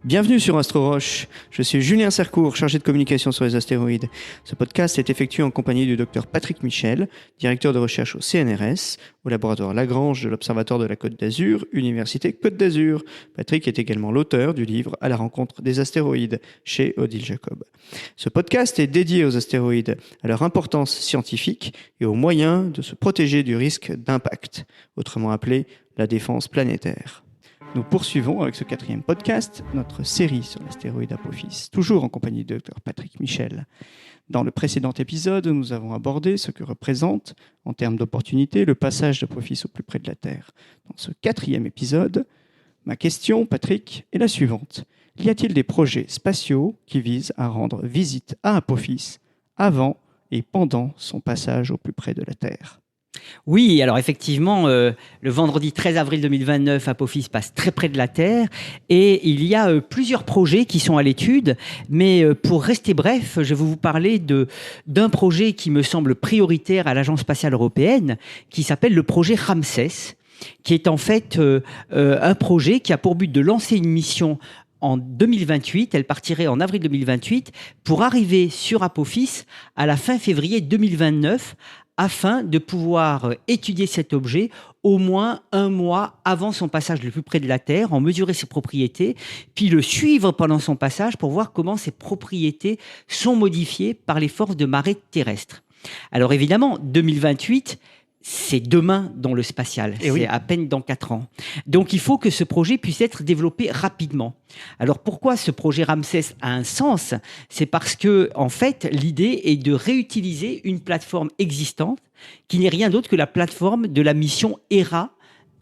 Bienvenue sur AstroRoche, je suis Julien Sercourt, chargé de communication sur les astéroïdes. Ce podcast est effectué en compagnie du Dr Patrick Michel, directeur de recherche au CNRS, au laboratoire Lagrange de l'Observatoire de la Côte d'Azur, Université Côte d'Azur. Patrick est également l'auteur du livre « À la rencontre des astéroïdes » chez Odile Jacob. Ce podcast est dédié aux astéroïdes, à leur importance scientifique et aux moyens de se protéger du risque d'impact, autrement appelé la défense planétaire. Nous poursuivons avec ce 4e podcast notre série sur l'astéroïde Apophis, toujours en compagnie de Dr Patrick Michel. Dans le précédent épisode, nous avons abordé ce que représente, en termes d'opportunité, le passage d'Apophis au plus près de la Terre. Dans ce 4e épisode, ma question, Patrick, est la suivante. Y a-t-il des projets spatiaux qui visent à rendre visite à Apophis avant et pendant son passage au plus près de la Terre ? Oui, alors effectivement, le vendredi 13 avril 2029, Apophis passe très près de la Terre et il y a plusieurs projets qui sont à l'étude, mais pour rester bref, je vais vous parler d'un projet qui me semble prioritaire à l'Agence spatiale européenne, qui s'appelle le projet Ramsès, qui est en fait un projet qui a pour but de lancer une mission en 2028, elle partirait en avril 2028, pour arriver sur Apophis à la fin février 2029, afin de pouvoir étudier cet objet au moins un mois avant son passage le plus près de la Terre, en mesurer ses propriétés, puis le suivre pendant son passage pour voir comment ses propriétés sont modifiées par les forces de marée terrestre. Alors évidemment, 2028, c'est demain dans le spatial, c'est à peine dans 4 ans. Donc il faut que ce projet puisse être développé rapidement. Alors pourquoi ce projet Ramsès a un sens ? C'est parce que, en fait, l'idée est de réutiliser une plateforme existante qui n'est rien d'autre que la plateforme de la mission Hera,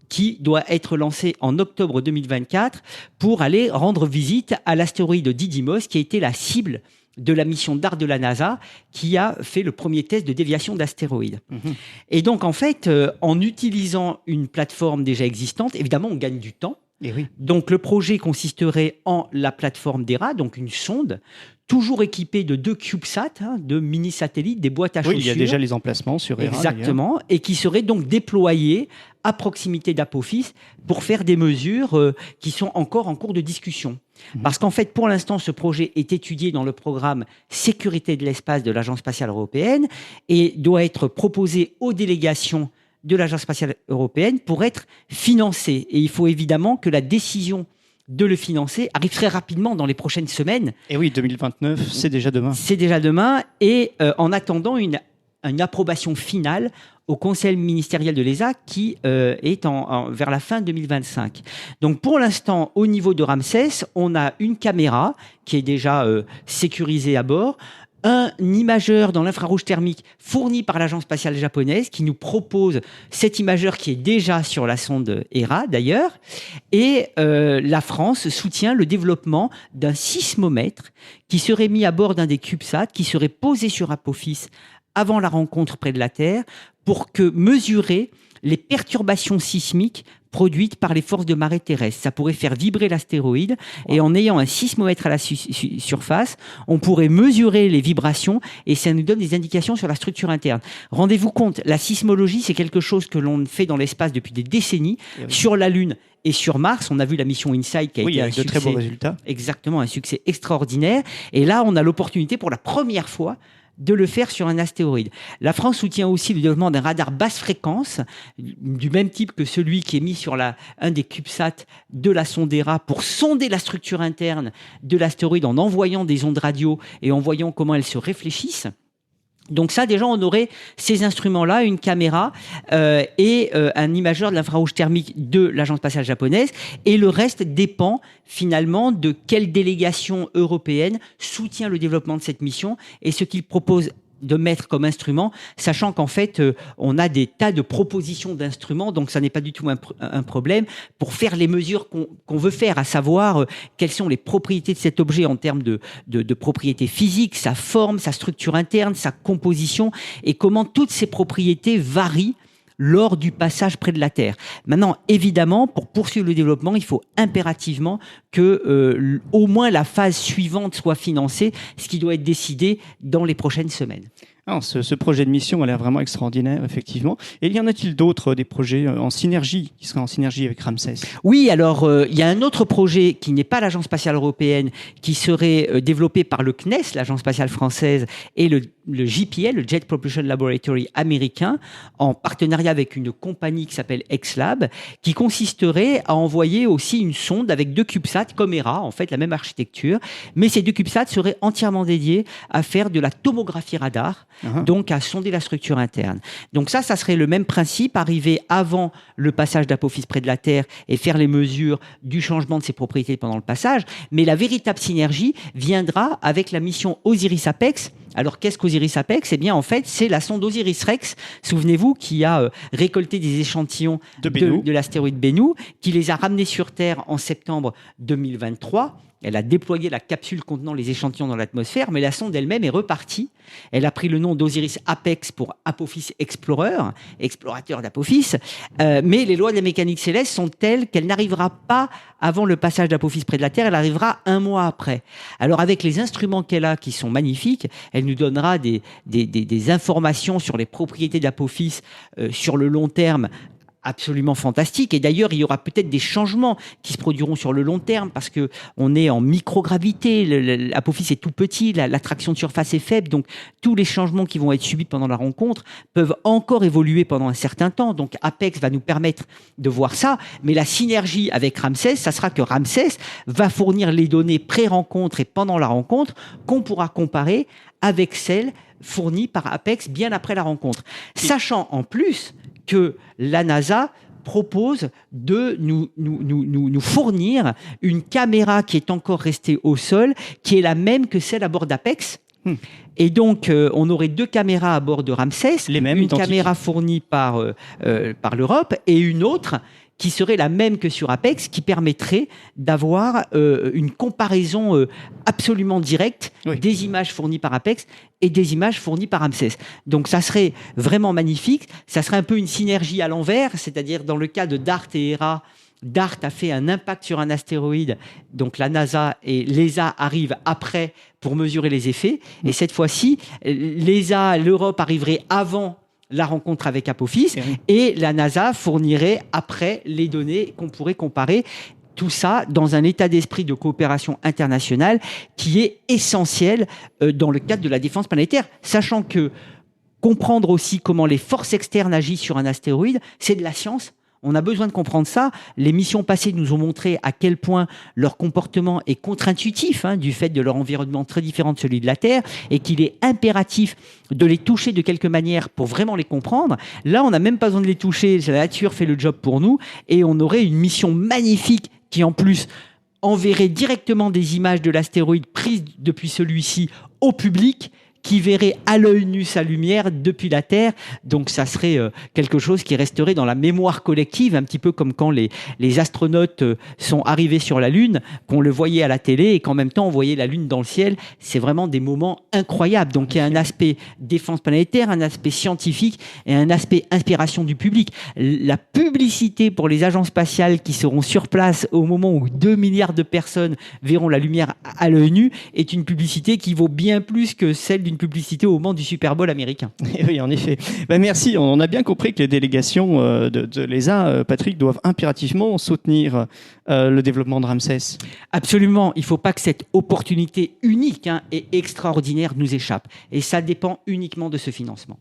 qui doit être lancée en octobre 2024 pour aller rendre visite à l'astéroïde Didymos, qui a été la cible de la mission DART de la NASA, qui a fait le premier test de déviation d'astéroïdes. Et donc, en fait, en utilisant une plateforme déjà existante, évidemment, on gagne du temps. Donc, le projet consisterait en la plateforme d'Hera, donc une sonde, toujours équipée de 2 CubeSats, de mini-satellites, des boîtes à chaussures. Oui, il y a déjà les emplacements sur Hera. Exactement, d'ailleurs. Et qui seraient donc déployés à proximité d'Apophis pour faire des mesures qui sont encore en cours de discussion. Parce qu'en fait, pour l'instant, ce projet est étudié dans le programme Sécurité de l'espace de l'Agence spatiale européenne et doit être proposé aux délégations de l'Agence spatiale européenne pour être financé. Et il faut évidemment que la décision de le financer arrive très rapidement dans les prochaines semaines. Et oui, 2029, c'est déjà demain. C'est déjà demain. Et en attendant une approbation finale au conseil ministériel de l'ESA qui est vers la fin 2025. Donc pour l'instant, au niveau de Ramsès, on a une caméra qui est déjà sécurisée à bord, un imageur dans l'infrarouge thermique fourni par l'agence spatiale japonaise qui nous propose cet imageur qui est déjà sur la sonde Hera d'ailleurs. Et la France soutient le développement d'un sismomètre qui serait mis à bord d'un des CubeSats, qui serait posé sur Apophis avant la rencontre près de la Terre, pour mesurer les perturbations sismiques produites par les forces de marée terrestre. Ça pourrait faire vibrer l'astéroïde et en ayant un sismomètre à la surface, on pourrait mesurer les vibrations et ça nous donne des indications sur la structure interne. Rendez-vous compte, la sismologie, c'est quelque chose que l'on fait dans l'espace depuis des décennies, sur la Lune et sur Mars. On a vu la mission InSight qui a été un succès. de très beaux résultats. Exactement, un succès extraordinaire. Et là, on a l'opportunité pour la première fois de le faire sur un astéroïde. La France soutient aussi le développement d'un radar basse fréquence, du même type que celui qui est mis sur un des CubeSats de la sonde Hera pour sonder la structure interne de l'astéroïde en envoyant des ondes radio et en voyant comment elles se réfléchissent. Donc ça, déjà, on aurait ces instruments-là, une caméra et un imageur de l'infrarouge thermique de l'agence spatiale japonaise. Et le reste dépend finalement de quelle délégation européenne soutient le développement de cette mission et ce qu'il propose de mettre comme instrument, sachant qu'en fait, on a des tas de propositions d'instruments, donc ça n'est pas du tout un problème pour faire les mesures qu'on veut faire, à savoir quelles sont les propriétés de cet objet en termes de propriétés physiques, sa forme, sa structure interne, sa composition, et comment toutes ces propriétés varient lors du passage près de la Terre. Maintenant, évidemment, pour poursuivre le développement, il faut impérativement que au moins la phase suivante soit financée, ce qui doit être décidé dans les prochaines semaines. Alors, ce projet de mission a l'air vraiment extraordinaire, effectivement. Et y en a-t-il d'autres, des projets en synergie, qui seraient en synergie avec Ramsès? Oui, alors il y a un autre projet qui n'est pas l'Agence spatiale européenne, qui serait développé par le CNES, l'Agence spatiale française, et le JPL, le Jet Propulsion Laboratory américain, en partenariat avec une compagnie qui s'appelle XLab, qui consisterait à envoyer aussi une sonde avec 2 CubeSats comme Hera, en fait la même architecture, mais ces 2 CubeSats seraient entièrement dédiés à faire de la tomographie radar, donc à sonder la structure interne. Donc ça serait le même principe, arriver avant le passage d'Apophis près de la Terre et faire les mesures du changement de ses propriétés pendant le passage, mais la véritable synergie viendra avec la mission Osiris-Apex. Alors, qu'est-ce qu'Osiris-Apex? Eh bien, en fait, c'est la sonde Osiris-Rex, souvenez-vous, qui a récolté des échantillons de l'astéroïde Bennu, qui les a ramenés sur Terre en septembre 2023. Elle a déployé la capsule contenant les échantillons dans l'atmosphère, mais la sonde elle-même est repartie. Elle a pris le nom d'Osiris-Apex pour Apophis Explorer, explorateur d'Apophis. Mais les lois de la mécanique céleste sont telles qu'elle n'arrivera pas avant le passage d'Apophis près de la Terre, elle arrivera 1 mois après. Alors avec les instruments qu'elle a, qui sont magnifiques, elle nous donnera des informations sur les propriétés d'Apophis sur le long terme, absolument fantastique. Et d'ailleurs, il y aura peut-être des changements qui se produiront sur le long terme parce que on est en microgravité. L'Apophis est tout petit, l'attraction de surface est faible. Donc, tous les changements qui vont être subis pendant la rencontre peuvent encore évoluer pendant un certain temps. Donc, Apex va nous permettre de voir ça. Mais la synergie avec Ramsès, ça sera que Ramsès va fournir les données pré-rencontre et pendant la rencontre qu'on pourra comparer avec celles fournies par Apex bien après la rencontre. Sachant en plus que la NASA propose de nous fournir une caméra qui est encore restée au sol, qui est la même que celle à bord d'Apex. Et donc, on aurait 2 caméras à bord de Ramsès, les mêmes, une identiques. caméra fournie par l'Europe et une autre qui serait la même que sur Apex, qui permettrait d'avoir une comparaison absolument directe des images fournies par Apex et des images fournies par Ramsès. Donc ça serait vraiment magnifique, ça serait un peu une synergie à l'envers, c'est-à-dire dans le cas de DART et Hera, DART a fait un impact sur un astéroïde, donc la NASA et l'ESA arrivent après pour mesurer les effets, et cette fois-ci, l'ESA, l'Europe arriverait avant la rencontre avec Apophis, et la NASA fournirait après les données qu'on pourrait comparer. Tout ça dans un état d'esprit de coopération internationale qui est essentiel dans le cadre de la défense planétaire, sachant que comprendre aussi comment les forces externes agissent sur un astéroïde, c'est de la science. On a besoin de comprendre ça. Les missions passées nous ont montré à quel point leur comportement est contre-intuitif du fait de leur environnement très différent de celui de la Terre et qu'il est impératif de les toucher de quelque manière pour vraiment les comprendre. Là, on n'a même pas besoin de les toucher. La nature fait le job pour nous et on aurait une mission magnifique qui, en plus, enverrait directement des images de l'astéroïde prises depuis celui-ci au public, qui verrait à l'œil nu sa lumière depuis la Terre. Donc ça serait quelque chose qui resterait dans la mémoire collective, un petit peu comme quand les astronautes sont arrivés sur la Lune, qu'on le voyait à la télé et qu'en même temps on voyait la Lune dans le ciel. C'est vraiment des moments incroyables. Donc il y a un aspect défense planétaire, un aspect scientifique et un aspect inspiration du public. La publicité pour les agences spatiales qui seront sur place au moment où 2 milliards de personnes verront la lumière à l'œil nu est une publicité qui vaut bien plus que celle d'une publicité au moment du Super Bowl américain. Et oui, en effet. Merci. On a bien compris que les délégations de l'ESA, Patrick, doivent impérativement soutenir le développement de Ramsès. Absolument. Il ne faut pas que cette opportunité unique et extraordinaire nous échappe. Et ça dépend uniquement de ce financement.